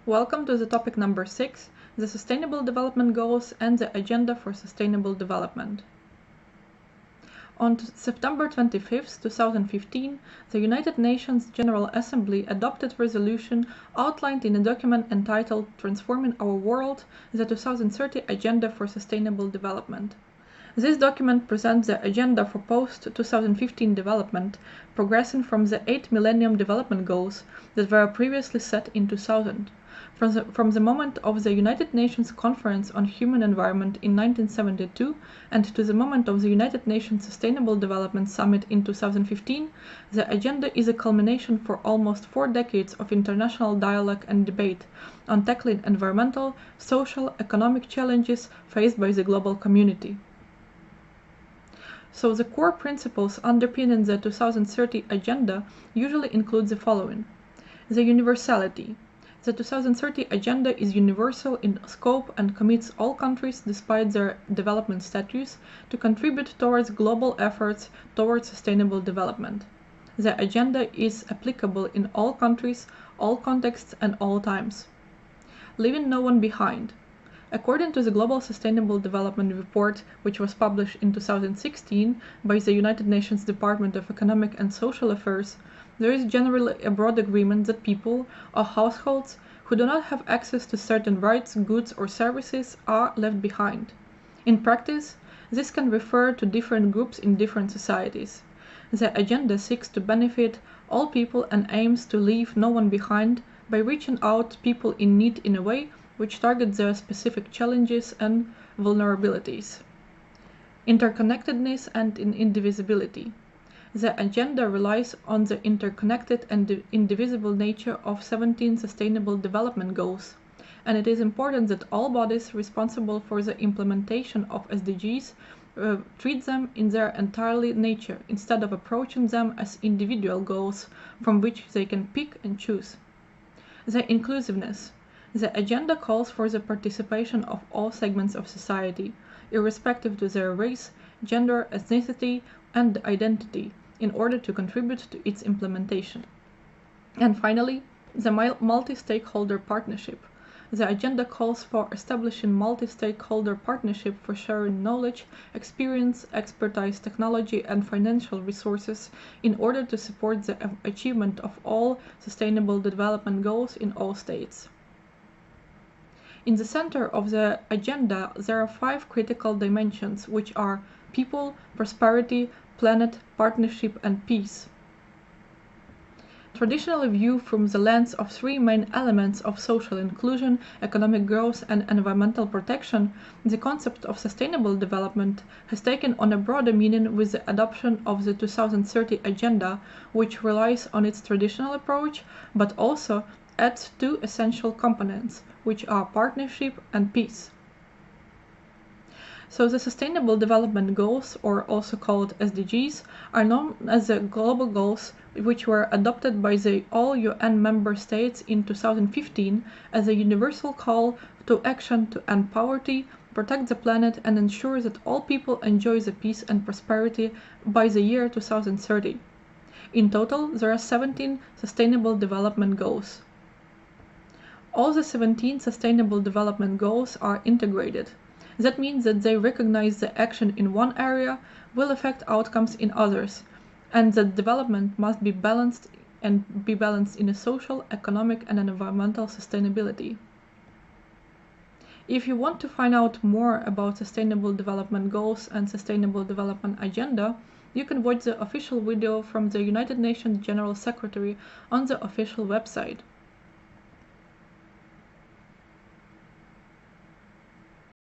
Welcome to the topic number 6, the Sustainable Development Goals and the Agenda for Sustainable Development. On September 25, 2015, the United Nations General Assembly adopted a resolution outlined in a document entitled Transforming Our World, the 2030 Agenda for Sustainable Development. This document presents the agenda for post-2015 development, progressing from the 8 Millennium Development Goals that were previously set in 2000. From the moment of the United Nations Conference on Human Environment in 1972 and to the moment of the United Nations Sustainable Development Summit in 2015, the agenda is a culmination for almost 4 decades of international dialogue and debate on tackling environmental, social, economic challenges faced by the global community. So the core principles underpinning the 2030 agenda usually include the following. The universality. The 2030 agenda is universal in scope and commits all countries, despite their development status, to contribute towards global efforts towards sustainable development. The agenda is applicable in all countries, all contexts, and all times. Leaving no one behind. According to the Global Sustainable Development Report, which was published in 2016 by the United Nations Department of Economic and Social Affairs, there is generally a broad agreement that people or households who do not have access to certain rights, goods, or services are left behind. In practice, this can refer to different groups in different societies. The agenda seeks to benefit all people and aims to leave no one behind by reaching out to people in need in a way which targets their specific challenges and vulnerabilities. Interconnectedness and indivisibility. The agenda relies on the interconnected and indivisible nature of 17 Sustainable Development Goals, and it is important that all bodies responsible for the implementation of SDGs treat them in their entirely nature, instead of approaching them as individual goals from which they can pick and choose. The inclusiveness. The agenda calls for the participation of all segments of society, irrespective of their race, gender, ethnicity, and identity, in order to contribute to its implementation. And finally, the multi-stakeholder partnership. The agenda calls for establishing multi-stakeholder partnership for sharing knowledge, experience, expertise, technology, and financial resources in order to support the achievement of all sustainable development goals in all states. In the center of the agenda, there are 5 critical dimensions, which are people, prosperity, planet, partnership, and peace. Traditionally viewed from the lens of 3 main elements of social inclusion, economic growth, and environmental protection, the concept of sustainable development has taken on a broader meaning with the adoption of the 2030 agenda, which relies on its traditional approach, but also adds 2 essential components, which are partnership and peace. So the Sustainable Development Goals, or also called SDGs, are known as the global goals which were adopted by the all UN member states in 2015 as a universal call to action to end poverty, protect the planet, and ensure that all people enjoy the peace and prosperity by the year 2030. In total, there are 17 Sustainable Development Goals. All the 17 Sustainable Development Goals are integrated. That means that they recognize the action in one area will affect outcomes in others, and that development must be balanced in a social, economic, and environmental sustainability. If you want to find out more about Sustainable Development Goals and Sustainable Development Agenda, you can watch the official video from the United Nations General Secretary on the official website.